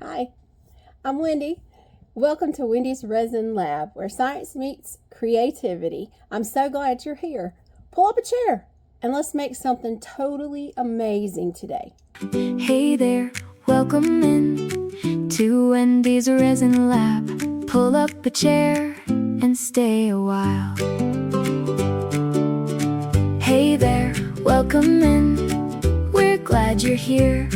Hi, I'm Wendy. Welcome to Wendy's Resin Lab, where science meets creativity. I'm so glad you're here. Pull up a chair and let's make something totally amazing today. Hey there, welcome in to Wendy's Resin Lab. Pull up a chair and stay a while. Hey there, welcome in. We're glad you're here.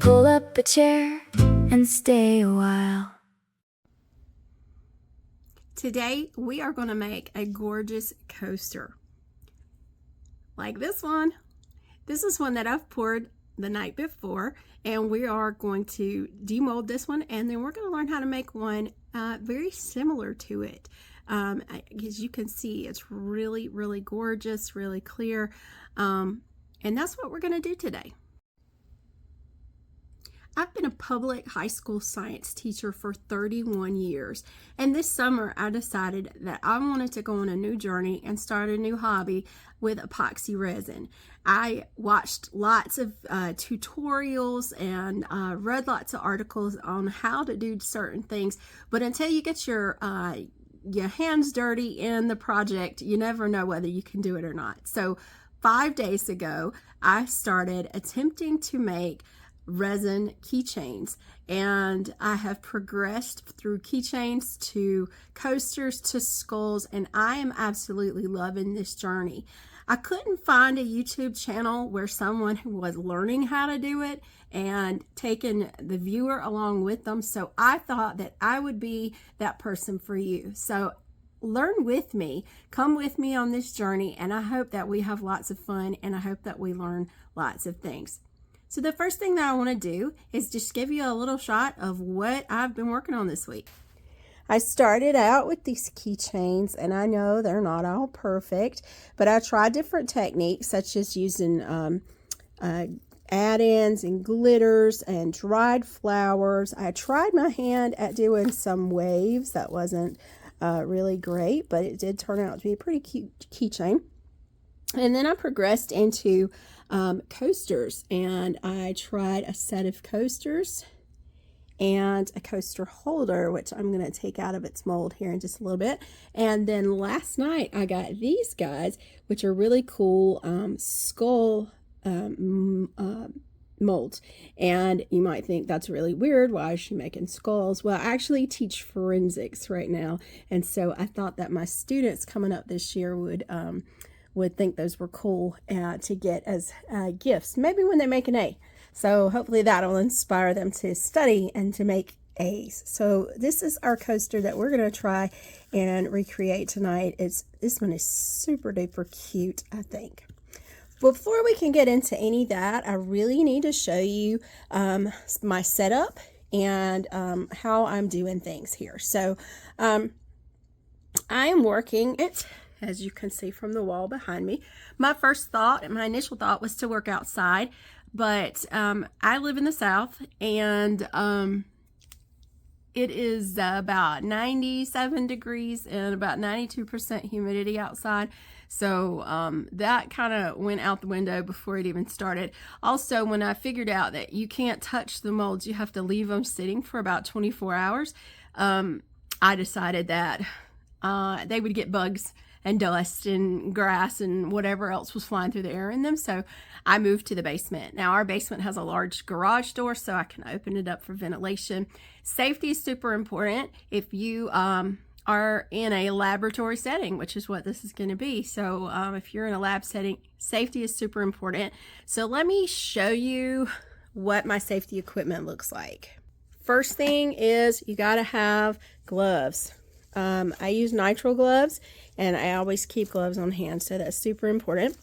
Pull up a chair and stay a while. Today we are going to make a gorgeous coaster like this one. This is one that I've poured the night before, and we are going to demold this one, and then we're going to learn how to make one very similar to it. As you can see, it's really gorgeous, really clear, and that's what we're going to do today. I've been a public high school science teacher for 31 years, and this summer I decided that I wanted to go on a new journey and start a new hobby with epoxy resin. I watched lots of tutorials and read lots of articles on how to do certain things, but until you get your hands dirty in the project, you never know whether you can do it or not. So 5 days ago, I started attempting to make resin keychains, and I have progressed through keychains to coasters to skulls, and I am absolutely loving this journey. I couldn't find a YouTube channel where someone who was learning how to do it and taking the viewer along with them, so I thought that I would be that person for you. So learn with me, come with me on this journey, and I hope that we have lots of fun, and I hope that we learn lots of things. So the first thing that I want to do is just give you a little shot of what I've been working on this week. I started out with these keychains, and I know they're not all perfect, but I tried different techniques such as using add-ins and glitters and dried flowers. I tried my hand at doing some waves. That wasn't really great, but it did turn out to be a pretty cute keychain. And then I progressed into coasters, and I tried a set of coasters and a coaster holder, which I'm going to take out of its mold here in just a little bit. And then last night I got these guys, which are really cool skull molds. And you might think that's really weird. Why is she making skulls? Well, I actually teach forensics right now, and so I thought that my students coming up this year would think those were cool to get as gifts, maybe when they make an A. So hopefully that'll inspire them to study and to make A's. So this is our coaster that we're going to try and recreate tonight. This one is super duper cute, I think. Before we can get into any of that, I really need to show you my setup and how I'm doing things here. So I am working it, as you can see from the wall behind me. My initial thought was to work outside, but I live in the South, and it is about 97 degrees and about 92% humidity outside. So that kind of went out the window before it even started. Also, when I figured out that you can't touch the molds, you have to leave them sitting for about 24 hours, I decided that they would get bugs and dust and grass and whatever else was flying through the air in them. So I moved to the basement. Now our basement has a large garage door, so I can open it up for ventilation. Safety is super important if you are in a laboratory setting, which is what this is going to be. So if you're in a lab setting, safety is super important. So let me show you what my safety equipment looks like. First thing is you got to have gloves. I use nitrile gloves, and I always keep gloves on hand, so that's super important.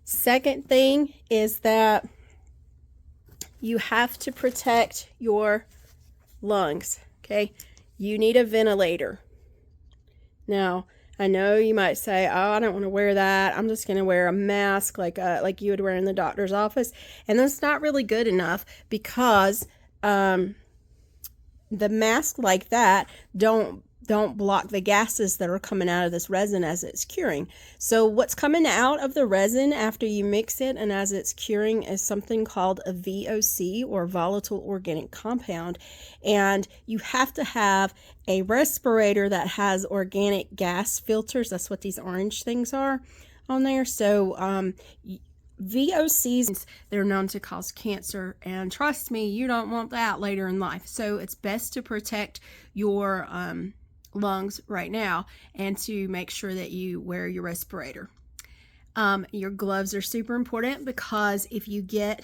Second thing is that you have to protect your lungs, okay? You need a ventilator. Now, I know you might say, oh, I don't want to wear that. I'm just going to wear a mask like you would wear in the doctor's office. And that's not really good enough, because the mask like that don't block the gases that are coming out of this resin as it's curing. So what's coming out of the resin after you mix it and as it's curing is something called a VOC, or volatile organic compound. And you have to have a respirator that has organic gas filters. That's what these orange things are on there. So VOCs, they're known to cause cancer, and trust me, you don't want that later in life. So it's best to protect your lungs right now and to make sure that you wear your respirator. Your gloves are super important, because if you get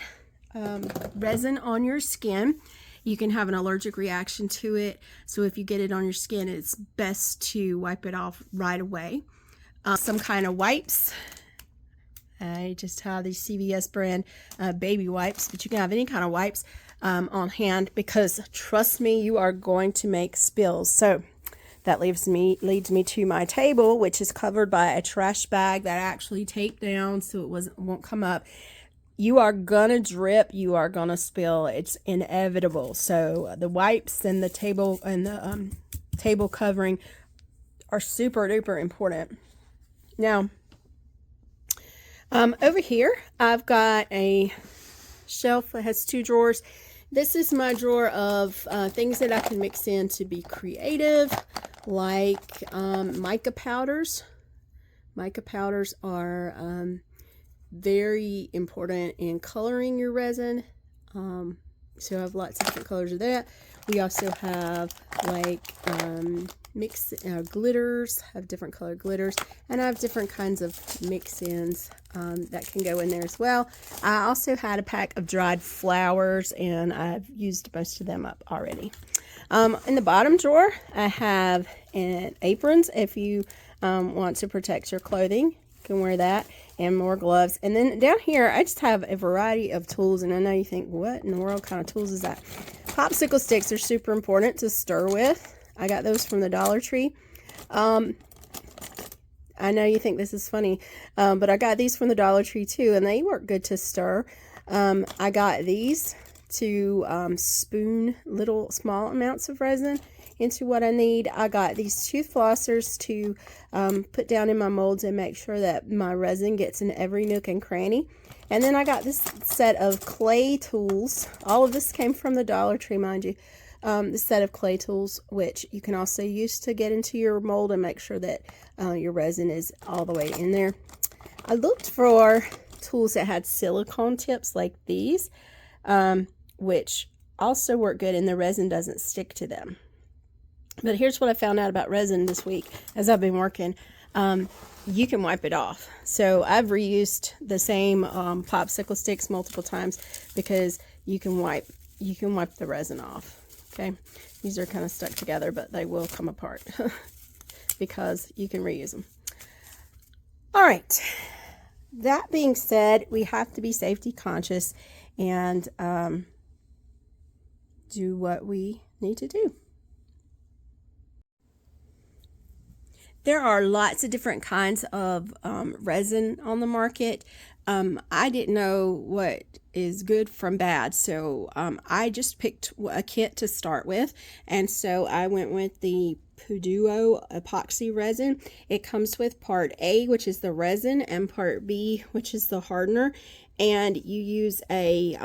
resin on your skin, you can have an allergic reaction to it. So if you get it on your skin, it's best to wipe it off right away. Some kind of wipes. I just have these CVS brand baby wipes, but you can have any kind of wipes on hand, because trust me, you are going to make spills. So that leads me to my table, which is covered by a trash bag that I actually taped down so it won't come up. You are gonna drip, you are gonna spill. It's inevitable. So the wipes and the table covering are super duper important. Now, over here, I've got a shelf that has 2 drawers. This is my drawer of things that I can mix in to be creative, like mica powders. Mica powders are very important in coloring your resin. So I have lots of different colors of that. We also have like mix glitters, have different colored glitters, and I have different kinds of mix-ins that can go in there as well. I also had a pack of dried flowers, and I've used most of them up already. In the bottom drawer, I have aprons. If you want to protect your clothing, you can wear that, and more gloves. And then down here, I just have a variety of tools, and I know you think, what in the world kind of tools is that? Popsicle sticks are super important to stir with. I got those from the Dollar Tree. I know you think this is funny, but I got these from the Dollar Tree too, and they work good to stir. I got these to spoon little small amounts of resin into what I need. I got these tooth flossers to put down in my molds and make sure that my resin gets in every nook and cranny. And then I got this set of clay tools. All of this came from the Dollar Tree, mind you. This set of clay tools, which you can also use to get into your mold and make sure that your resin is all the way in there. I looked for tools that had silicone tips like these, which also work good and the resin doesn't stick to them. But here's what I found out about resin this week as I've been working. You can wipe it off. So I've reused the same popsicle sticks multiple times, because you can wipe the resin off. Okay, these are kind of stuck together, but they will come apart because you can reuse them. All right, that being said, we have to be safety conscious and do what we need to do. There are lots of different kinds of resin on the market. I didn't know what is good from bad, so I just picked a kit to start with, and so I went with the Puduo epoxy resin. It comes with part A, which is the resin, and part B, which is the hardener, and you use a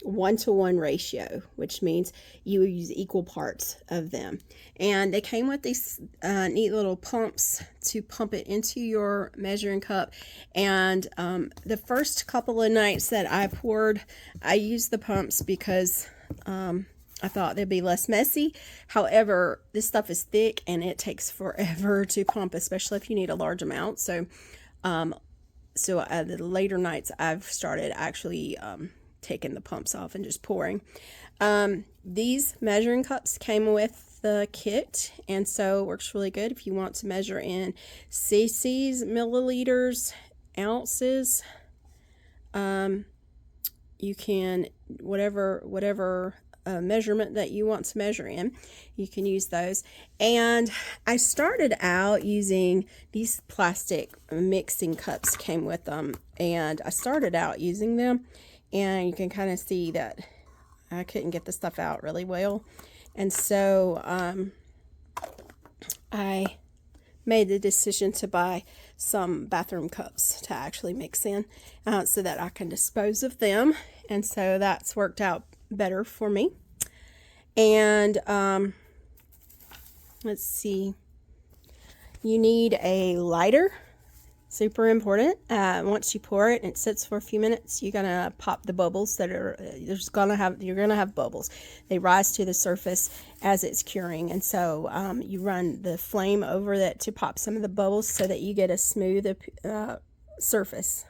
1-to-1 ratio, which means you use equal parts of them. And they came with these neat little pumps to pump it into your measuring cup. And the first couple of nights that I poured, I used the pumps because I thought they'd be less messy. However, this stuff is thick and it takes forever to pump, especially if you need a large amount. So the later nights I've started actually taking the pumps off and just pouring. These measuring cups came with the kit, and so it works really good if you want to measure in cc's, milliliters, ounces. You can, whatever measurement that you want to measure in, you can use those. And I started out using these plastic mixing cups, came with them, and I started out using them, and you can kind of see that I couldn't get the stuff out really well. And so I made the decision to buy some bathroom cups to actually mix in so that I can dispose of them. And so that's worked out better for me. And let's see. You need a lighter. Super important. Once you pour it and it sits for a few minutes, you're gonna pop the bubbles that are you're gonna have bubbles. They rise to the surface as it's curing, and so you run the flame over that to pop some of the bubbles so that you get a smooth surface.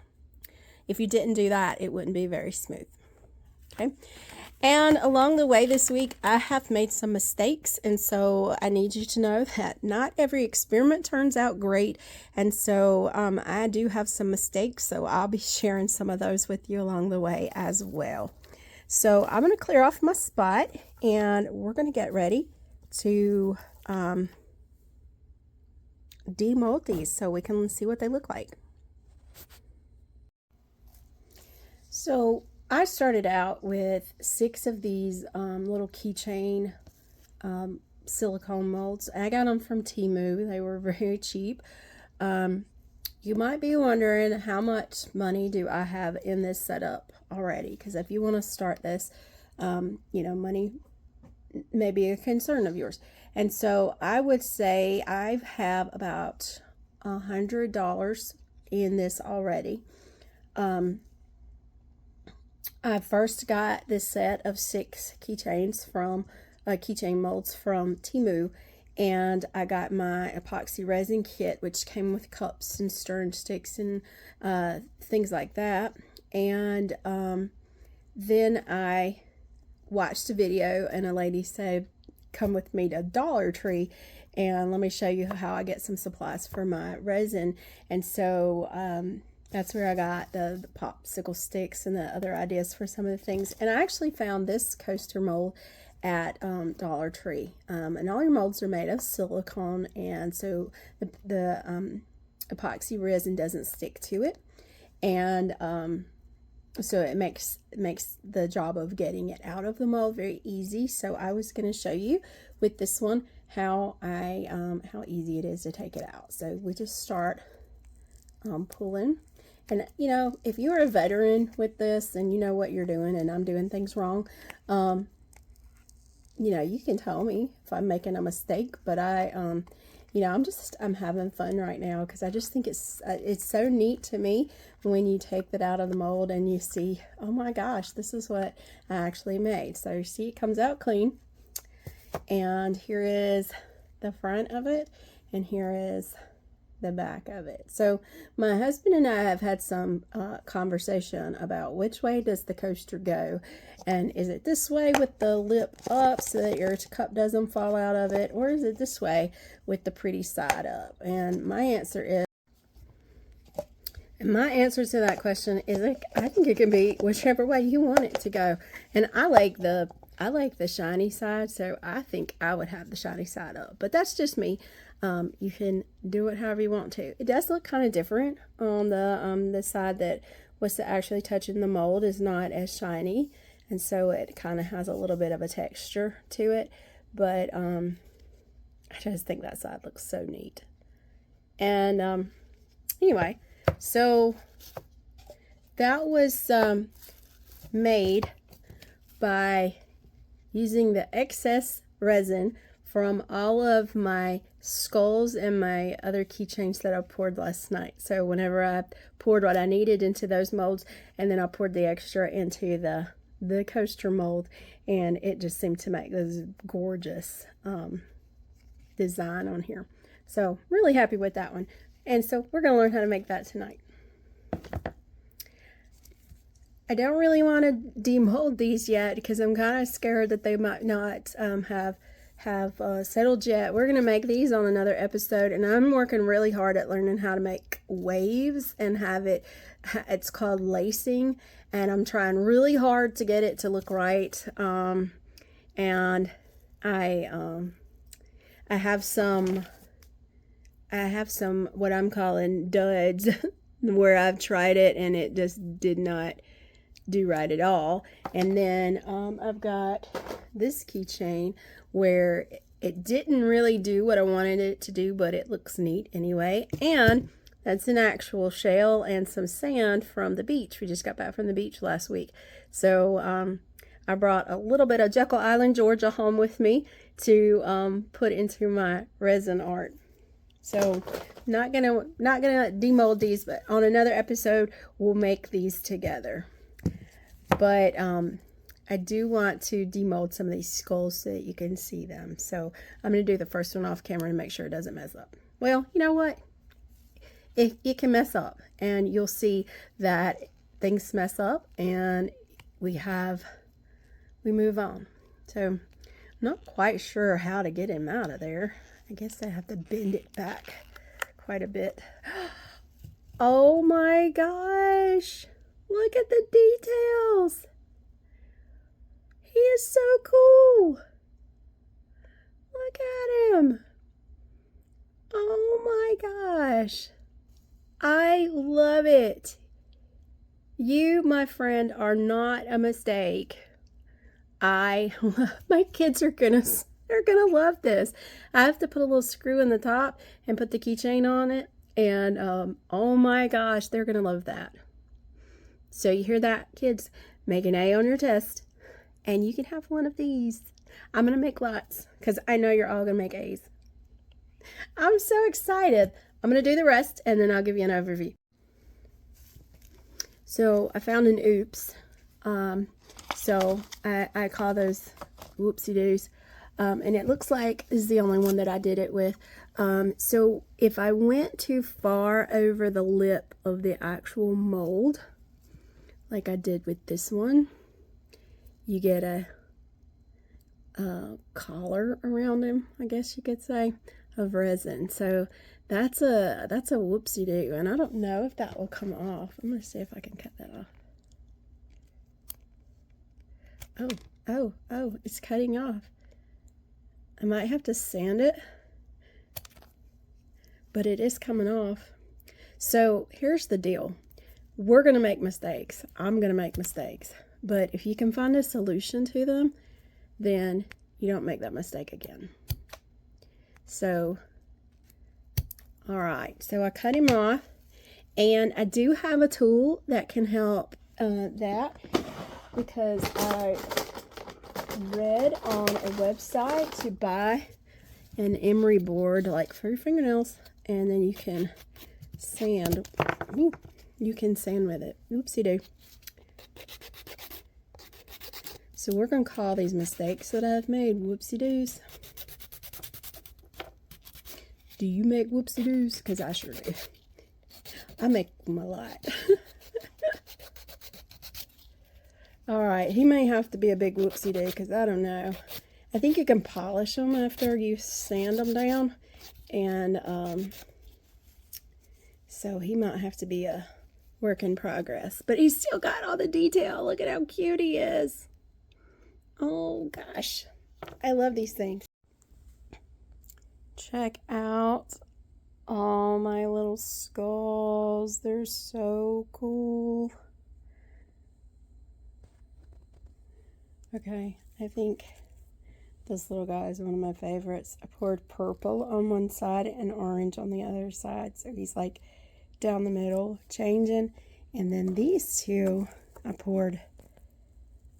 If you didn't do that, it wouldn't be very smooth. Okay. And along the way this week, I have made some mistakes, and so I need you to know that not every experiment turns out great, and so I do have some mistakes, so I'll be sharing some of those with you along the way as well. So I'm going to clear off my spot, and we're going to get ready to demold these so we can see what they look like. So I started out with 6 of these little keychain silicone molds. I got them from Temu. They were very cheap. You might be wondering, how much money do I have in this setup already? Because if you want to start this, money may be a concern of yours. And so I would say I have about $100 in this already. I first got this set of 6 keychain molds from Temu, and I got my epoxy resin kit, which came with cups and stirring sticks and things like that. And then I watched a video, and a lady said, "Come with me to Dollar Tree, and let me show you how I get some supplies for my resin." And so that's where I got the popsicle sticks and the other ideas for some of the things. And I actually found this coaster mold at Dollar Tree. And all your molds are made of silicone, and so the epoxy resin doesn't stick to it. And so it makes the job of getting it out of the mold very easy. So I was going to show you with this one how easy it is to take it out. So we just start pulling. And, if you're a veteran with this and you know what you're doing and I'm doing things wrong, you can tell me if I'm making a mistake. But I'm having fun right now because I just think it's so neat to me when you take that out of the mold and you see, oh my gosh, this is what I actually made. So you see it comes out clean. And here is the front of it, and here is the back of it. So my husband and I have had some conversation about which way does the coaster go, and is it this way with the lip up so that your cup doesn't fall out of it, or is it this way with the pretty side up? And my answer to that question is I think it can be whichever way you want it to go. And I like the shiny side, so I think I would have the shiny side up, but that's just me. You can do it however you want to. It does look kind of different on the side that was actually touching the mold is not as shiny, and so it kind of has a little bit of a texture to it. But I just think that side looks so neat. And anyway, so that was made by using the excess resin from all of my skulls and my other keychains that I poured last night. So whenever I poured what I needed into those molds, and then I poured the extra into the coaster mold, and it just seemed to make this gorgeous design on here. So really happy with that one. And so we're going to learn how to make that tonight. I don't really want to demold these yet because I'm kind of scared that they might not have settled yet. We're going to make these on another episode, and I'm working really hard at learning how to make waves and it's called lacing, and I'm trying really hard to get it to look right. And I have some what I'm calling duds where I've tried it and it just did not do right at all. And then I've got this keychain where It didn't really do what I wanted it to do, but it looks neat anyway. And that's an actual shell and some sand from the beach. We just got back from the beach last week. So I brought a little bit of Jekyll Island, Georgia home with me to put into my resin art. So not gonna demold these, but on another episode we'll make these together. But I do want to demold some of these skulls so that you can see them. So I'm going to do the first one off camera to make sure it doesn't mess up. Well, you know what? It can mess up, and you'll see that things mess up and we move on. So I'm not quite sure how to get him out of there. I guess I have to bend it back quite a bit. Oh my gosh. Look at the details. He is so cool. Look at him. Oh my gosh. I love it. You, my friend, are not a mistake. My kids are they're gonna love this. I have to put a little screw in the top and put the keychain on it. And oh my gosh, they're gonna love that. So you hear that, kids? Make an A on your test. And you can have one of these. I'm going to make lots because I know you're all going to make A's. I'm so excited. I'm going to do the rest and then I'll give you an overview. So I found an oops. So I call those whoopsie-doos. And it looks like this is the only one that I did it with. So if I went too far over the lip of the actual mold, like I did with this one, you get a collar around him, I guess you could say, of resin. So that's a whoopsie-doo, and I don't know if that will come off. I'm going to see if I can cut that off. Oh, it's cutting off. I might have to sand it, but it is coming off. So here's the deal. We're going to make mistakes. I'm going to make mistakes. But if you can find a solution to them, then you don't make that mistake again. So, all right. So I cut him off. And I do have a tool that can help that, because I read on a website to buy an emery board like for your fingernails, and then you can sand. Ooh, you can sand with it. Oopsie-doo. So we're going to call these mistakes that I've made whoopsie-doos. Do you make whoopsie-doos? Because I sure do. I make them a lot. Alright, he may have to be a big whoopsie-doo because I don't know. I think you can polish them after you sand them down. And so he might have to be a work in progress. But he's still got all the detail. Look at how cute he is. Oh gosh, I love these things. Check out all my little skulls. They're so cool. Okay, I think this little guy is one of my favorites. I poured purple on one side and orange on the other side, so he's like down the middle changing. And then these two I poured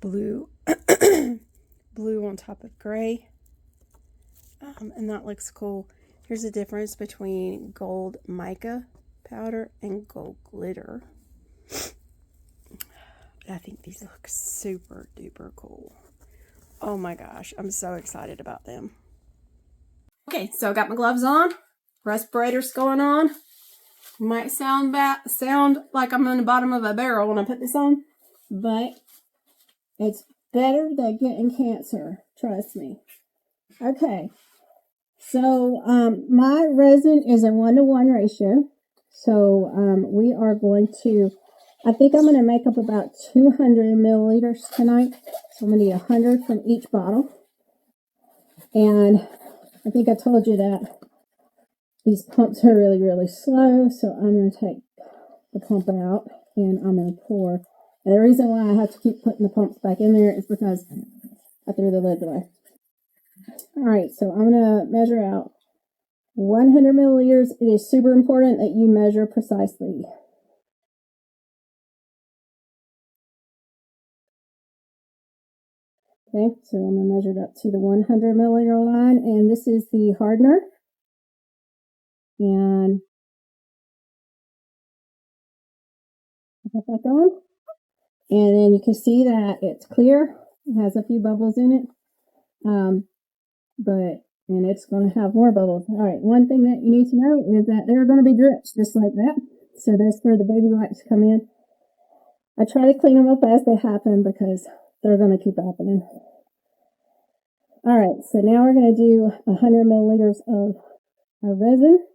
blue blue on top of gray, and that looks cool. Here's the difference between gold mica powder and gold glitter. I think these look super duper cool. Oh my gosh, I'm so excited about them. Okay, so I got my gloves on, respirators going on. Might sound like I'm on the bottom of a barrel when I put this on, but it's better than getting cancer, trust me. Okay, so my resin is a 1-to-1 ratio. So we are going to, I think I'm going to make up about 200 milliliters tonight. So I'm going to need 100 from each bottle. And I think I told you that these pumps are really, really slow. So I'm going to take the pump out and I'm going to pour. And the reason why I have to keep putting the pumps back in there is because I threw the lid away. All right, so I'm going to measure out 100 milliliters. It is super important that you measure precisely. Okay, so I'm going to measure it up to the 100 milliliter line, and this is the hardener. And put that on. And then you can see that it's clear. It has a few bubbles in it. And it's going to have more bubbles. All right, one thing that you need to know is that there are going to be drips just like that. So that's where the baby wipes come in. I try to clean them up as they happen because they're going to keep happening. All right, so now we're going to do 100 milliliters of our resin.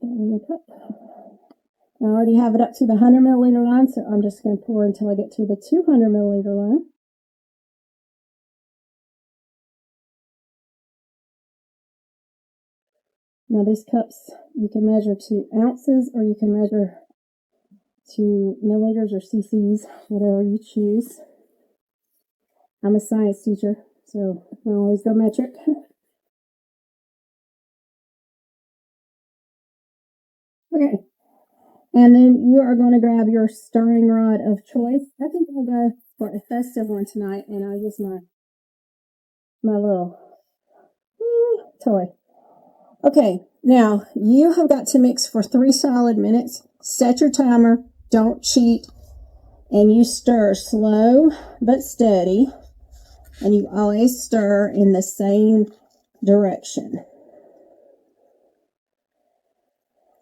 In the cup. I already have it up to the 100 milliliter line, so I'm just going to pour until I get to the 200 milliliter line. Now these cups, you can measure to ounces or you can measure to milliliters or cc's, whatever you choose. I'm a science teacher, so I always go metric. Okay. And then you are going to grab your stirring rod of choice. I think I'll go for a festive one tonight, and I'll use my little toy. Okay, now you have got to mix for 3 solid minutes. Set your timer, don't cheat, and you stir slow but steady, and you always stir in the same direction.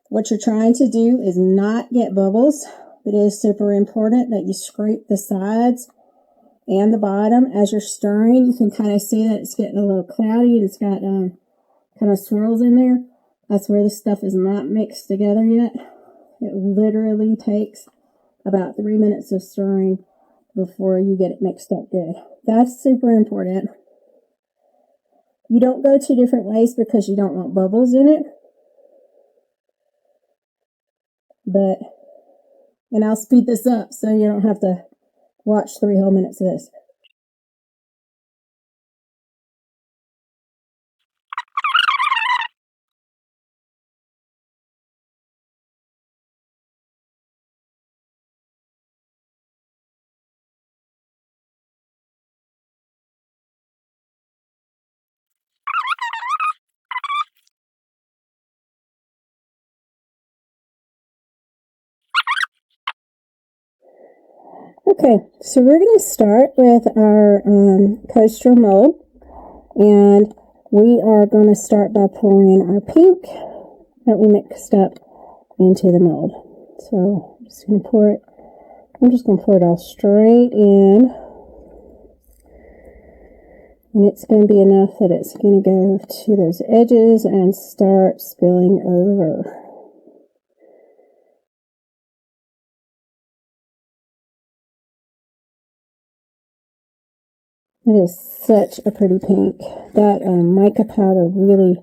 What you're trying to do is not get bubbles. It is super important that you scrape the sides and the bottom as you're stirring. You can kind of see that it's getting a little cloudy and it's got kind of swirls in there. That's where the stuff is not mixed together yet. It literally takes about 3 minutes of stirring before you get it mixed up good. That's super important. You don't go 2 different ways because you don't want bubbles in it. And I'll speed this up so you don't have to watch 3 whole minutes of this. Okay, so we're going to start with our coaster mold, and we are going to start by pouring our pink that we mixed up into the mold. So I'm just going to pour it. I'm just going to pour it all straight in, and it's going to be enough that it's going to go to those edges and start spilling over. It is such a pretty pink. That mica powder really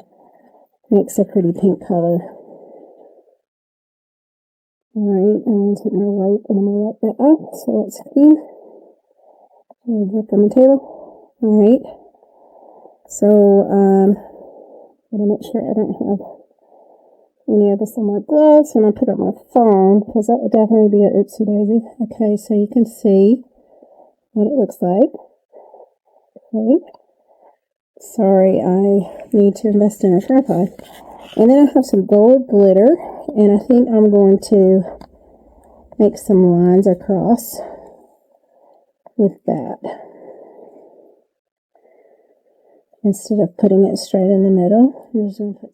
makes a pretty pink color. Alright, I'm going to take my wipe and I'm going to wipe that up so it's clean. I'm going to drip on the table. Alright, so I'm going to make sure I don't have any of this on my gloves when I put up my phone, because that would definitely be an oopsie daisy. Okay, so you can see what it looks like. Okay. Sorry, I need to invest in a tripod. And then I have some gold glitter, and I think I'm going to make some lines across with that instead of putting it straight in the middle. I'm just going to put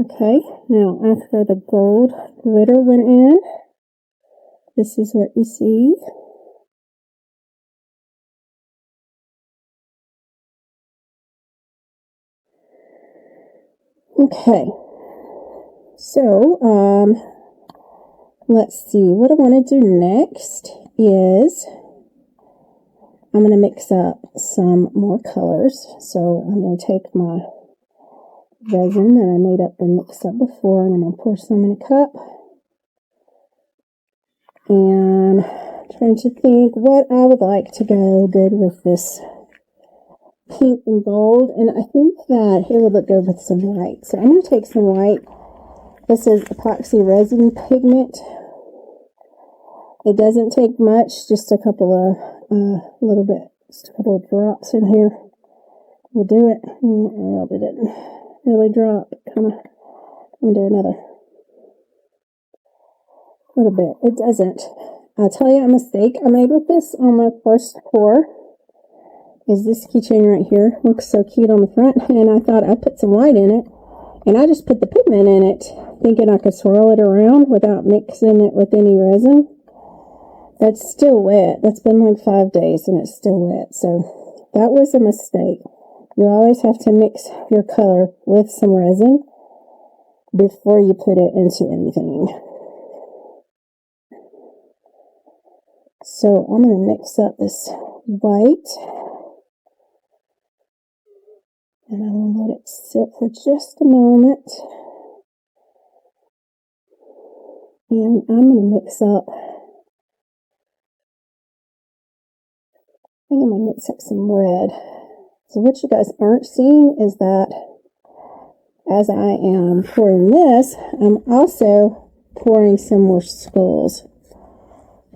Okay, now after the gold glitter went in, this is what you see. Okay, so let's see, what I want to do next is I'm going to mix up some more colors. So I'm going to take my resin that I made up and mixed up before, and I'm going to pour some in a cup. And trying to think what I would like to go good with this pink and gold, and I think that it would look good with some white. So I'm going to take some white. This is epoxy resin pigment. It doesn't take much, just a couple of just a couple of drops in here will do it. Well, it didn't really drop. I'm gonna do another little bit. It doesn't. I'll tell you a mistake I made with this on my first pour is this keychain right here. Looks so cute on the front, and I thought I'd put some white in it, and I just put the pigment in it, thinking I could swirl it around without mixing it with any resin. That's still wet. That's been like 5 days, and it's still wet, so that was a mistake. You always have to mix your color with some resin before you put it into anything. So I'm going to mix up this white, and I'm going to let it sit for just a moment. And I'm going to mix up, I think I'm going to mix up some red. So what you guys aren't seeing is that as I am pouring this, I'm also pouring some more skulls.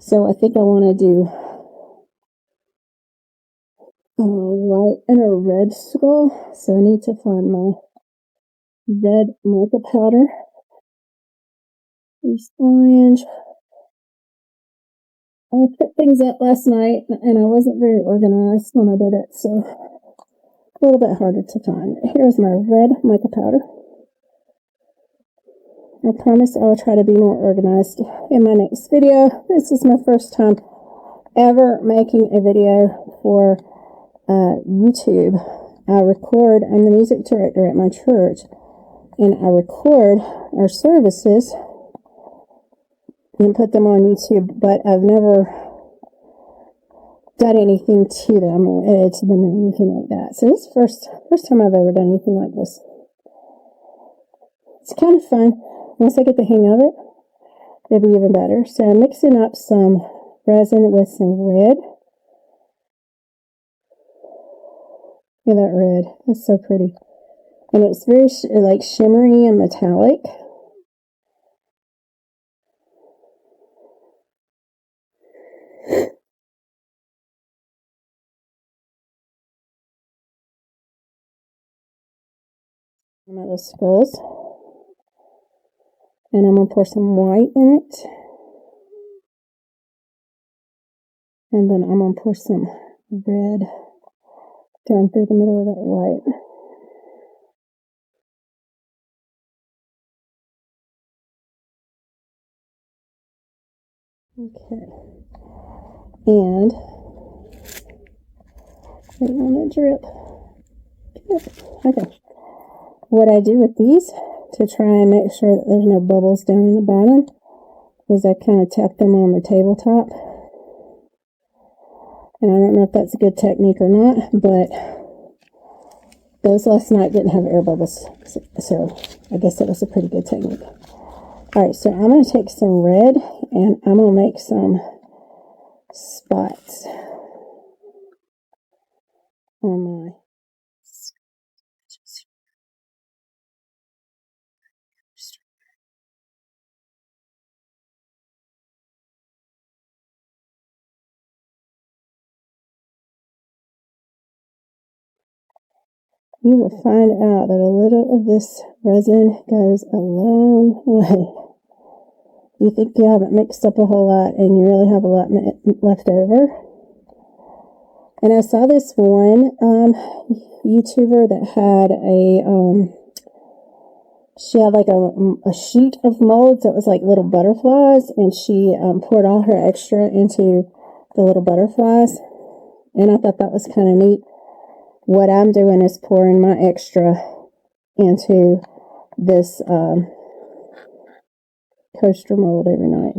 So I think I want to do a white and a red skull. So I need to find my red mica powder. Use orange. I put things up last night and I wasn't very organized when I did it, so a little bit harder to find. Here's my red mica powder. I promise I will try to be more organized in my next video. This is my first time ever making a video for YouTube. I'm the music director at my church, and I record our services and put them on YouTube, but I've never done anything to them or edited them or anything like that. So this is the first time I've ever done anything like this. It's kind of fun. Once I get the hang of it, it'll be even better. So I'm mixing up some resin with some red. Look at that red. It's so pretty. And it's very like shimmery and metallic. My little skulls. And I'm going to pour some white in it. And then I'm going to pour some red down through the middle of that white. Okay. And waiting on that drip. Okay. What I do with these to try and make sure that there's no bubbles down in the bottom is I kind of tap them on the tabletop. And I don't know if that's a good technique or not, but those last night didn't have air bubbles, so I guess that was a pretty good technique. Alright, so I'm going to take some red and I'm going to make some spots on my you will find out that a little of this resin goes a long way. You think you haven't mixed up a whole lot and you really have a lot left over. And I saw this one YouTuber that had she had like a sheet of molds that was like little butterflies, and she poured all her extra into the little butterflies. And I thought that was kind of neat. What I'm doing is pouring my extra into this coaster mold every night.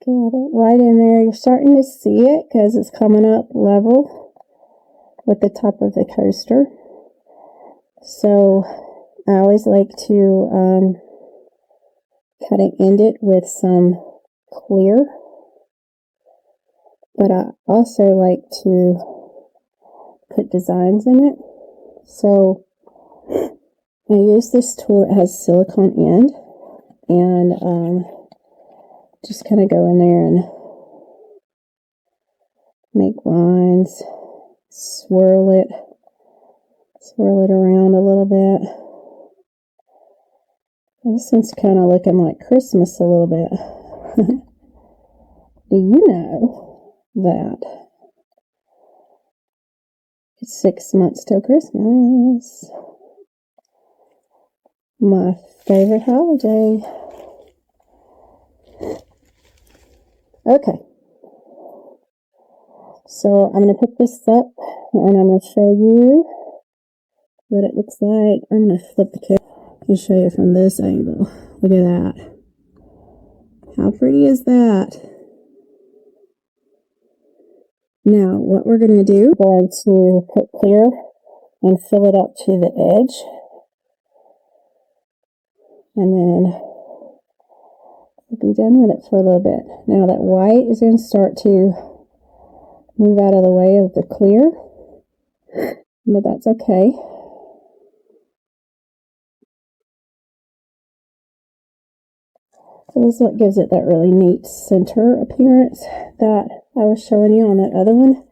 Got it right in there. You're starting to see it because it's coming up level with the top of the coaster. So I always like to kind of end it with some clear, but I also like to put designs in it. So I use this tool that has silicone end, and just kind of go in there and make lines, swirl it around a little bit. And this one's kind of looking like Christmas a little bit. Do you know that it's 6 months till Christmas? My favorite holiday. Okay. So I'm going to pick this up and I'm going to show you what it looks like. I'm going to flip the camera and show you from this angle. Look at that. How pretty is that? Now, what we're going to do, we're going to put clear and fill it up to the edge. And then we'll be done with it for a little bit. Now that white is going to start to move out of the way of the clear, but that's okay. So this is what gives it that really neat center appearance that I was showing you on that other one.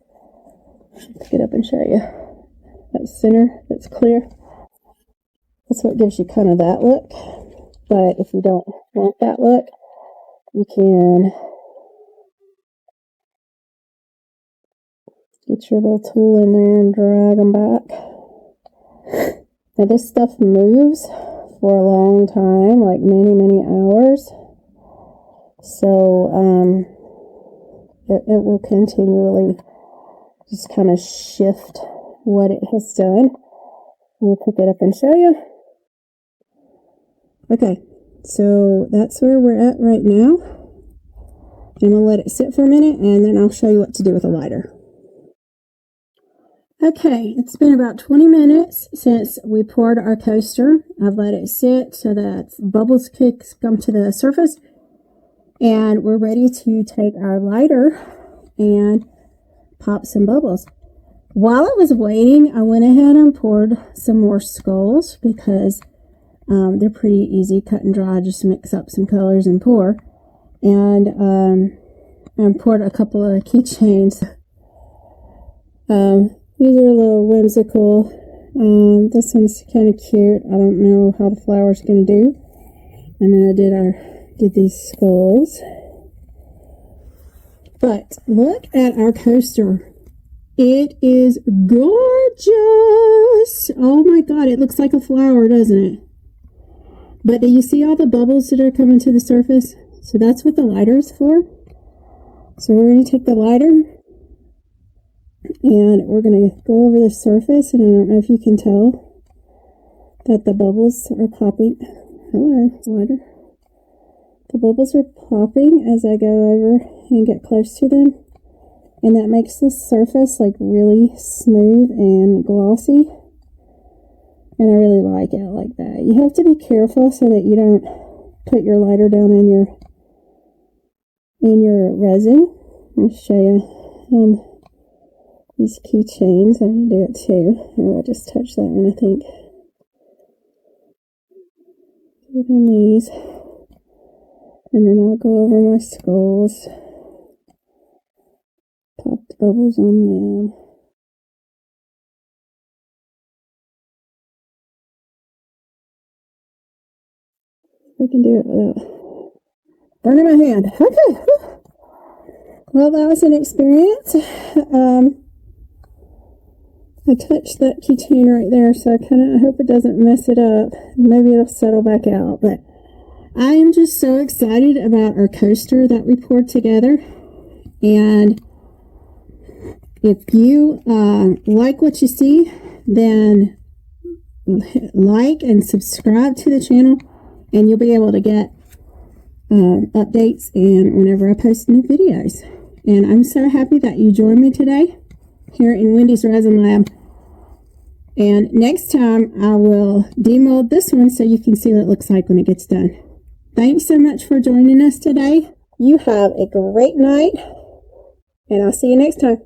Let's get up and show you. That center that's clear. That's what gives you kind of that look. But if you don't want that look, you can get your little tool in there and drag them back. Now this stuff moves for a long time, like many hours. So it will continually just kind of shift what it has done. We'll pick it up and show you. Okay, so that's where we're at right now. And we'll let it sit for a minute and then I'll show you what to do with a lighter. Okay, it's been about 20 minutes since we poured our coaster. I've let it sit so that bubbles come to the surface. And we're ready to take our lighter and pop some bubbles. While I was waiting, I went ahead and poured some more skulls because they're pretty easy, cut and dry. Just mix up some colors and pour. And poured a couple of keychains. These are a little whimsical. This one's kind of cute. I don't know how the flower's going to do. And then I did these skulls. But look at our coaster. It is gorgeous. Oh my God, it looks like a flower, doesn't it? But do you see all the bubbles that are coming to the surface? So that's what the lighter is for. So we're going to take the lighter and we're going to go over the surface, and I don't know if you can tell that the bubbles are popping. Hello, lighter. The bubbles are popping as I go over and get close to them. And that makes the surface like really smooth and glossy. And I really like it like that. You have to be careful so that you don't put your lighter down in your resin. I'll show you these keychains. I'm going to do it too. Oh, I just touched that one, I think. Put on these. And then I'll go over my skulls. Pop the bubbles on them. I can do it without burning my hand. Okay. Well, that was an experience. I touched that keychain right there, so I hope it doesn't mess it up. Maybe it'll settle back out, but I am just so excited about our coaster that we poured together. And if you like what you see, then like and subscribe to the channel, and you'll be able to get updates and whenever I post new videos. And I'm so happy that you joined me today here in Wendy's Resin Lab. And next time I will demold this one so you can see what it looks like when it gets done. Thanks so much for joining us today. You have a great night, and I'll see you next time.